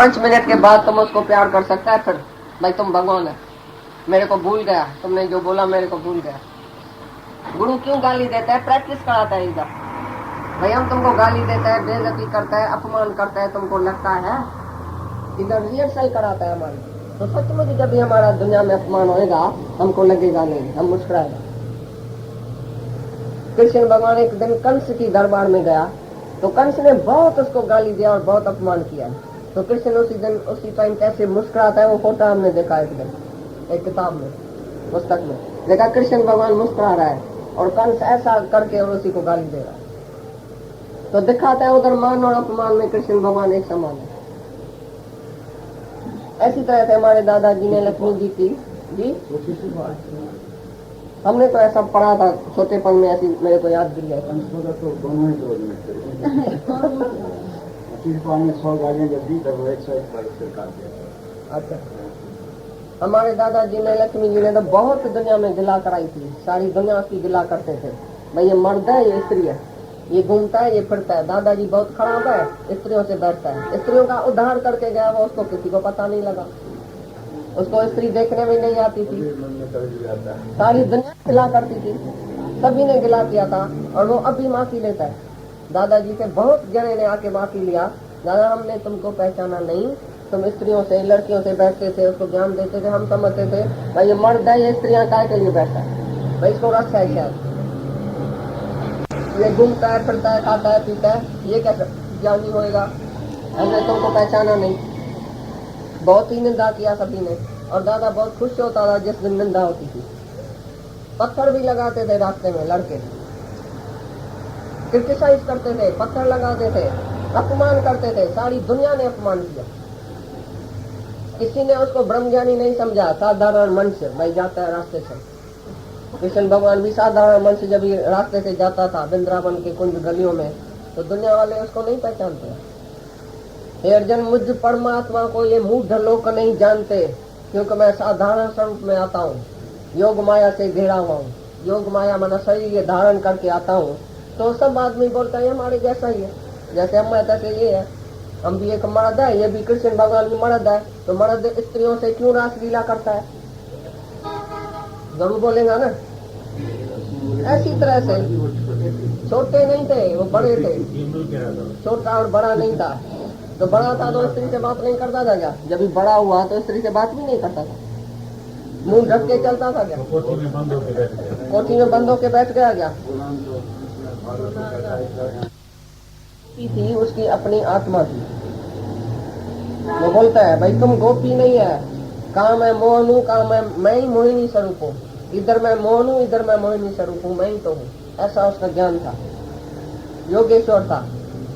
5 minute के बाद तुम उसको प्यार कर सकता है, फिर भाई तुम भगवान है, मेरे को भूल गया, तुमने जो बोला मेरे को भूल गया। गुरु क्यों गाली देता है? प्रैक्टिस कराता है इधर। भाई हम तुमको गाली देता है, बेइज्जती करता है, अपमान करता है, तुमको लगता है इधर रिहर्सल कराता है हमारी। तो सच में जब भी हमारा दुनिया में अपमान होएगा हमको लगेगा नहीं, हम मुस्कुराएगा। कृष्ण भगवान एक दिन कंस की दरबार में गया तो कंस ने बहुत उसको गाली दिया और बहुत अपमान किया। तो कृष्ण उसी दिन उसी टाइम कैसे मुस्कुराता है वो फोटो हमने देखा एक दिन एक किताब में, पुस्तक में देखा। कृष्ण भगवान मुस्कुरा रहा है और कंस ऐसा करके और उसी को गाली दे रहा है। तो दिखाता है उधर मान और अपमान में कृष्ण भगवान एक समान है। ऐसी तरह से हमारे दादाजी ने लक्ष्मी जी की जी हमने तो ऐसा पढ़ा था छोटेपन में, ऐसी मेरे को याद भी है। अच्छा, हमारे दादाजी ने लक्ष्मी जी ने तो बहुत दुनिया में गिला कराई थी, सारी दुनिया की गिला करते थे। भाई ये मर्द है, ये स्त्री है, ये घूमता है, ये फिरता है। दादाजी बहुत खराब है, स्त्रियों से बैठता है। स्त्रियों का उद्धार करके गया वो, उसको किसी को पता नहीं लगा, उसको स्त्री देखने में नहीं आती थी, सारी दुनिया गिला करती थी, सभी ने गिला किया था और वो अभी माफी लेता है। दादाजी से बहुत जने ने आके माफी लिया, दादा हमने तुमको पहचाना नहीं, तुम स्त्रियों से लड़कियों से बैठते थे, उसको ज्ञान देते थे, हम समझते थे भाई ये मर्द है, ये स्त्रियां काय के लिए बैठता है, भाई इसको रस है शायद, ये घूमता है फिरता है खाता है पीता है, ये कैसे ज्ञानी होएगा, हमने तुमको पहचाना नहीं। बहुत ही निंदा किया सभी ने और दादा बहुत खुश होता था जिस दिन निंदा होती थी। पत्थर भी लगाते थे रास्ते में, लड़के क्रिटिसाइज करते थे, पत्थर लगाते थे, अपमान करते थे, सारी दुनिया ने अपमान किया। किसी ने उसको ब्रह्मज्ञानी नहीं समझा, साधारण मनुष्य भाई जाता है रास्ते से। कृष्ण भगवान भी साधारण मनुष्य जब रास्ते से जाता था वृंदावन के कुंज गलियों में तो दुनिया वाले उसको नहीं पहचानते। हे अर्जुन, मुझ परमात्मा को ये मूढ़ लोग नहीं जानते क्योंकि मैं साधारण स्वरूप में आता हूँ, योग माया से घिरा हुआ हूँ। योग माया माना शरीर ये धारण करके आता हूँ। तो सब आदमी बोलता है हमारे जैसा ही है, जैसे हम है तैसे ये है, हम भी एक मर्द है, ये भी कृष्ण भगवान भी मर्द है, तो मर्द स्त्रियों से क्यों रासलीला करता है? जरूर बोलेगा ना। ऐसी तरह से छोटे नहीं थे वो, बड़े थे, छोटा और बड़ा नहीं था। तो बड़ा था तो स्त्री से बात नहीं करता था क्या? जब भी बड़ा हुआ तो स्त्री से बात भी नहीं करता था, मुंह ढक के चलता था क्या? कोठी में बंद होके बैठ गया क्या? थी उसकी अपनी आत्मा थी। वो बोलता है भाई तुम गोपी नहीं है, कहा मैं मोहन हूँ, कहा मैं ही मोहिनी स्वरूप हूँ, इधर मैं मोहन हूँ, इधर मैं मोहिनी स्वरूप हूँ, मैं ही तो हूँ। ऐसा उसका ज्ञान था, योगेश्वर था।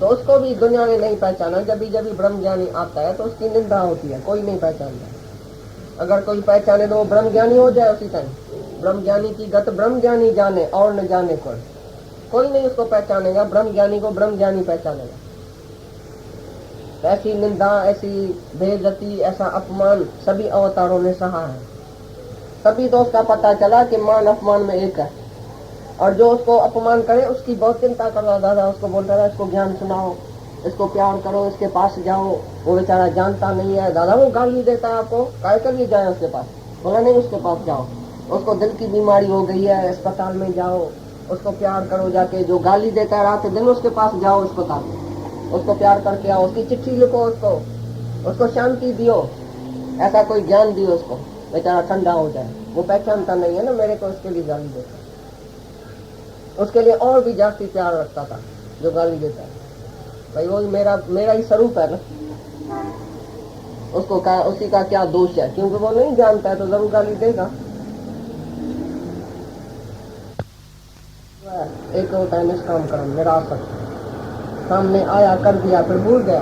तो उसको भी दुनिया ने नहीं पहचाना। जब भी ब्रह्म ज्ञानी आता है तो उसकी निंदा होती है, कोई नहीं पहचानता। अगर कोई पहचाने तो वो ब्रह्म ज्ञानी हो जाए उसी टाइम। ब्रह्म ज्ञानी की गत ब्रह्म ज्ञानी जाने और न जाने कोई नहीं उसको पहचानेगा, ब्रह्म ज्ञानी को ब्रह्म ज्ञानी पहचानेगा। ऐसी निंदा, ऐसी बेइज्जती, ऐसा अपमान सभी अवतारों ने सहा है। तभी तो उसका पता चला कि मान अपमान में एक है, और जो उसको अपमान करे उसकी बहुत चिंता कर रहा। दादा उसको बोलता था इसको ज्ञान सुनाओ, इसको प्यार करो, इसके पास जाओ, वो बेचारा जानता नहीं है। दादा वो गाली देता है आपको, काय कर लिए जाए उसके पास? बोला नहीं उसके पास जाओ, उसको दिल की बीमारी हो गई है, अस्पताल में जाओ, उसको प्यार करो जाके। जो गाली देता है रात दिन उसके पास जाओ अस्पताल, उसको प्यार करके आओ, उसकी चिट्ठी लिखो, उसको शांति दियो, ऐसा कोई ज्ञान दियो उसको, बेचारा ठंडा हो जाए। वो पहचानता नहीं है ना मेरे को, उसके लिए गाली देता, उसके लिए और भी जास्ती प्यार रखता था जो गाली देता है। भाई वो मेरा ही स्वरूप है ना, उसको उसी का क्या दोष है? क्योंकि वो नहीं जानता है तो जरूर गाली देगा। एक होता है निष्काम कर्म, निराशक, सामने आया कर दिया फिर भूल गया,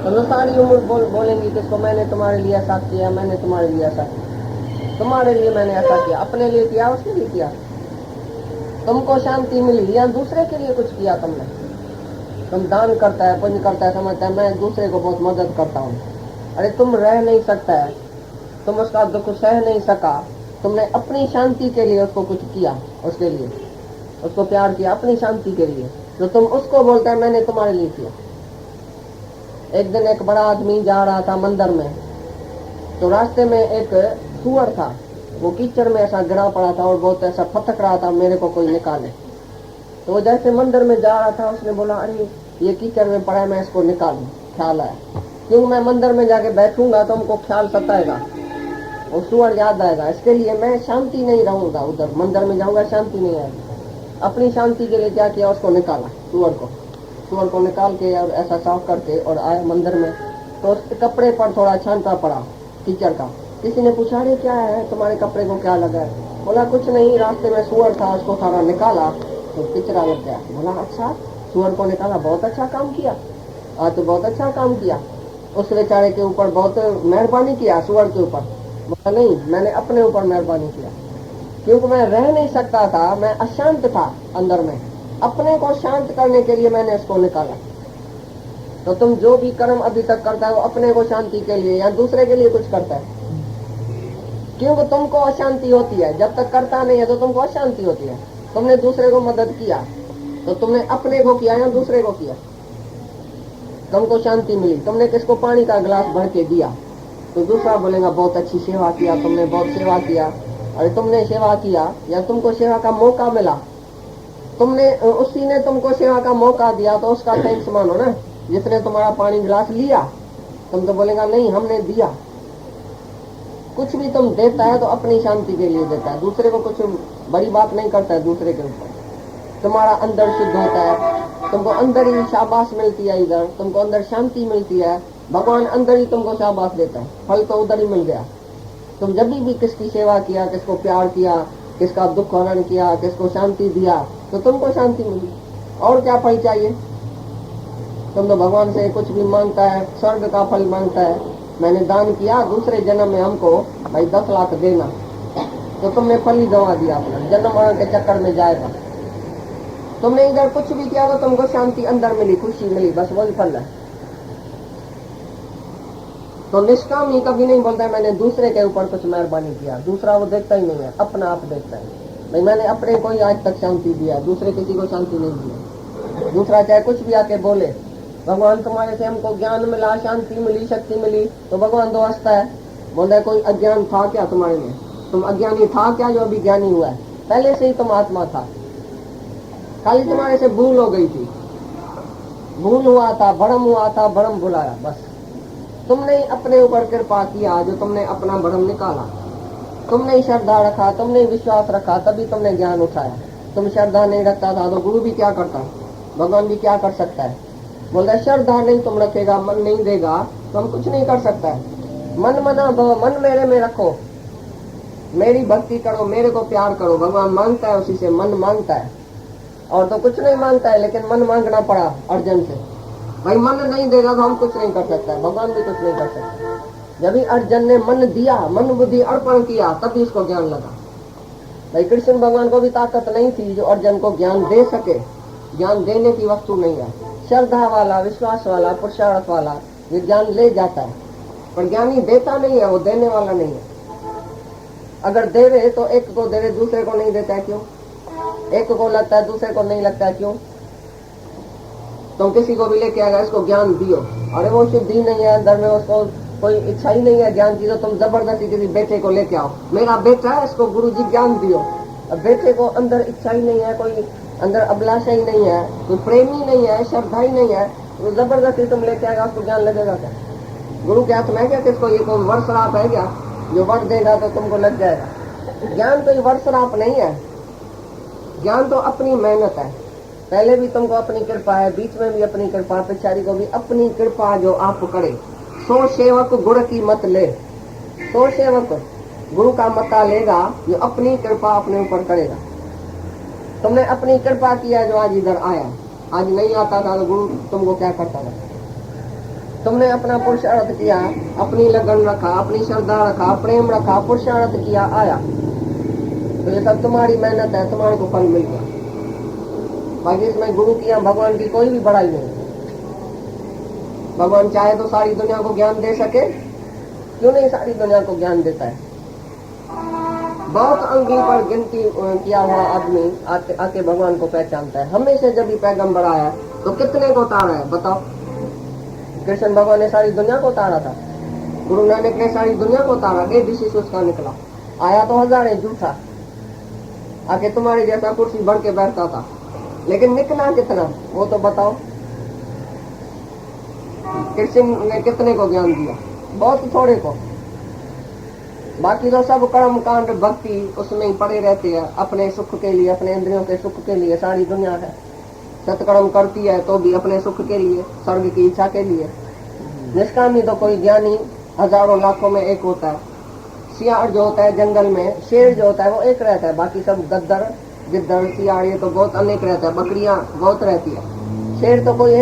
तो वो सारी उम्र बोलेंगी किसको मैंने तुम्हारे लिए ऐसा किया, मैंने तुम्हारे लिए ऐसा किया, तुम्हारे लिए मैंने ऐसा किया, अपने लिए किया उसके लिए किया, तुमको शांति मिली या दूसरे के लिए कुछ किया तुमने? तुम दान करता है, पुण्य करता है, समझता है मैं दूसरे को बहुत मदद करता हूँ। अरे तुम रह नहीं सकता है, तुम उसका दुख सह नहीं सका, तुमने अपनी शांति के लिए उसको कुछ किया, उसके लिए उसको प्यार किया अपनी शांति के लिए, तो तुम उसको बोलता है मैंने तुम्हारे लिए किया। एक दिन एक बड़ा आदमी जा रहा था मंदिर में, तो रास्ते में एक सुअर था, वो कीचड़ में ऐसा गिरा पड़ा था और बहुत ऐसा फटक रहा था, मेरे को कोई निकाले। तो वो जैसे मंदिर में जा रहा था, उसने बोला अरे ये कीचड़ में पड़ा है, मैं इसको निकालूं। ख्याल आया, क्योंकि मैं मंदिर में जाके बैठूंगा तो हमको ख्याल सताएगा और सुअर याद आएगा, इसके लिए मैं शांति नहीं रहूंगा, उधर मंदिर में जाऊंगा शांति नहीं आएगी। अपनी शांति के लिए क्या किया, उसको निकाला, सुअर को निकाल के और ऐसा साफ करके और आया मंदिर में। तो उसके कपड़े पर थोड़ा छांटा पड़ा कीचड़ का। किसी ने पूछा अरे क्या है तुम्हारे कपड़े को, क्या लगा है? बोला कुछ नहीं, रास्ते में सुअर था, उसको थोड़ा निकाला तो किचड़ा लग गया। बोला अच्छा, सुअर को निकाला, बहुत अच्छा काम किया, आज तो बहुत अच्छा काम किया, उस बेचारे के ऊपर बहुत मेहरबानी किया, सुअर के ऊपर। बोला नहीं, मैंने अपने ऊपर मेहरबानी किया, क्योंकि मैं रह नहीं सकता था, मैं अशांत था अंदर में, अपने को शांत करने के लिए मैंने इसको निकाला। तो तुम जो भी कर्म अभी तक करता हो अपने को शांति के लिए या दूसरे के लिए कुछ करता है, क्योंकि तुमको अशांति होती है, जब तक करता नहीं है तो तुमको अशांति होती है। तुमने दूसरे को मदद किया तो तुमने अपने को किया या दूसरे को किया, तुमको शांति मिली। तुमने किसको पानी का गिलास भर के दिया तो दूसरा बोलेगा बहुत अच्छी सेवा किया तुमने, बहुत सेवा किया। अरे तुमने सेवा किया या तुमको सेवा का मौका मिला, तुमने उसी ने तुमको सेवा का मौका दिया तो उसका थैंक्स मानो ना। जिसने तुम्हारा पानी गिलास लिया तुम तो बोलेगा नहीं हमने दिया। कुछ भी तुम देता है तो अपनी शांति के लिए देता है, दूसरे को कुछ बड़ी बात नहीं करता है दूसरे के ऊपर। तुम्हारा अंदर शुद्ध होता है, तुमको अंदर ही शाबाश मिलती है, इधर तुमको अंदर शांति मिलती है, भगवान अंदर ही तुमको शाबाश देता है, फल तो उधर ही मिल गया। तुम जब भी किसकी सेवा किया, किसको प्यार किया, किसका दुख हरण किया, किसको शांति दिया तो तुमको शांति मिली। और क्या फल चाहिए? तुम तो भगवान से कुछ भी मांगता है, स्वर्ग का फल मांगता है, मैंने दान किया दूसरे जन्म में हमको भाई 10 लाख देना, तो तुमने फल ही गंवा दिया अपना, जन्म मरण के चक्कर में जाएगा। तुमने इधर कुछ भी किया तो तुमको शांति अंदर मिली, खुशी मिली, बस वही फल है। तो निष्काम ही कभी नहीं बोलता है मैंने दूसरे के ऊपर कुछ मेहरबानी किया, दूसरा वो देखता ही नहीं है, अपना आप देखता है। भाई मैंने अपने को ही आज तक शांति दिया, दूसरे किसी को शांति नहीं दिया। दूसरा चाहे कुछ भी आके बोले भगवान तुम्हारे से हमको ज्ञान मिला, शांति मिली, शक्ति मिली, तो भगवान तो हंसता है, बोलता है कोई अज्ञान था क्या तुम्हारे में? तुम अज्ञानी था क्या जो अभी ज्ञानी हुआ है? पहले से ही तुम आत्मा था, खाली तुम्हारे से भूल हो गई थी, भूल हुआ था, भ्रम हुआ था, भ्रम भुलाया, बस। तुमने अपने ऊपर कृपा किया जो तुमने अपना भ्रम निकाला, तुमने श्रद्धा रखा, तुमने विश्वास रखा, तभी तुमने ज्ञान उठाया। तुम श्रद्धा नहीं रखता था तो गुरु भी क्या करता, भगवान भी क्या कर सकता है? बोलता श्रद्धा नहीं तुम रखेगा, मन नहीं देगा तो हम कुछ नहीं कर सकता है। मन मना भव, मन मेरे में रखो, मेरी भक्ति करो, मेरे को प्यार करो, भगवान मांगता है उसी से, मन मांगता है और तो कुछ नहीं मांगता है, लेकिन मन मांगना पड़ा अर्जुन से। भाई मन नहीं देगा तो हम कुछ नहीं कर सकता है, भगवान भी कुछ नहीं कर सकता। जब भी अर्जुन ने मन दिया, मन बुद्धि अर्पण किया, तभी उसको ज्ञान लगा। भाई कृष्ण भगवान को भी ताकत नहीं थी जो अर्जुन को ज्ञान दे सके, ज्ञान देने की वस्तु नहीं है। श्रद्धा वाला, विश्वास वाला, पुरुषार्थ वाला ये ज्ञान ले जाता है, पर ज्ञानी देता नहीं है, वो देने वाला नहीं है। अगर देवे तो एक को देवे, दूसरे को नहीं देता है, क्यों? एक को लगता है दूसरे को नहीं लगता है, क्यों? तुम किसी को भी लेके आएगा इसको ज्ञान दियो, अरे वो शुद्धि नहीं है अंदर में, उसको कोई इच्छा ही नहीं है ज्ञान की, तो तुम जबरदस्ती किसी बेटे को लेके आओ, मेरा बेटा है इसको गुरुजी ज्ञान दियो। अब बेटे को अंदर इच्छा ही नहीं है, कोई अंदर अभिलाषा ही नहीं है, कोई प्रेम ही नहीं है, श्रद्धा ही नहीं है, तो जबरदस्ती तुम लेके आएगा उसको ज्ञान लगेगा क्या? गुरु के हाथ में क्या किसको, ये कोई वर श्राप है क्या जो वर देगा तो तुमको लग जाएगा? ज्ञान तो वर श्राप नहीं है, ज्ञान तो अपनी मेहनत है। पहले भी तुमको अपनी कृपा है, बीच में भी अपनी कृपा, पिछाड़ी को भी अपनी कृपा जो आप करे। सो सेवक गुरु की मत ले, सो सेवक गुरु का मता लेगा जो अपनी कृपा अपने ऊपर करेगा। तुमने अपनी कृपा किया जो आज इधर आया, आज नहीं आता था तो गुरु तुमको क्या करता था? तुमने अपना पुरुषार्थ किया, अपनी लगन रखा, अपनी श्रद्धा रखा, प्रेम रखा, पुरुषार्थ किया, आया, तो ये सब तुम्हारी मेहनत है, तुम्हारे को फल मिल गया। बाकी इसमें गुरु की या भगवान की कोई भी बड़ाई नहीं। भगवान चाहे तो सारी दुनिया को ज्ञान दे सके, क्यों नहीं सारी दुनिया को ज्ञान देता है? बहुत अंगी पर गिनती किया हुआ आदमी आके भगवान को पहचानता है। हमें से जब भी पैगंबर आया तो कितने को तारा है बताओ? कृष्ण भगवान ने सारी दुनिया को उतारा था, गुरु नानक ने सारी दुनिया को उतारा, एक डिसीज उसका निकला। आया तो हजारे झूठा, आके तुम्हारी जैसा कुर्सी बढ़ के बैठता था, लेकिन निकला कितना वो तो बताओ। कृष्ण ने कितने को ज्ञान दिया? बहुत थोड़े को। बाकी तो सब कर्म कांड भक्ति उसमें ही पड़े रहते हैं, अपने सुख के लिए, अपने इंद्रियों के सुख के लिए सारी दुनिया है। सत्कर्म करती है तो भी अपने सुख के लिए, स्वर्ग की इच्छा के लिए। निष्कामी तो कोई ज्ञानी हजारों लाखों में एक होता है। सियार जो होता है जंगल में, शेर जो होता है वो एक रहता है, बाकी सब गद्दर गिद्दड़ सियार ये तो बहुत अनेक रहता है, बकरियां बहुत रहती है, शेर तो कोई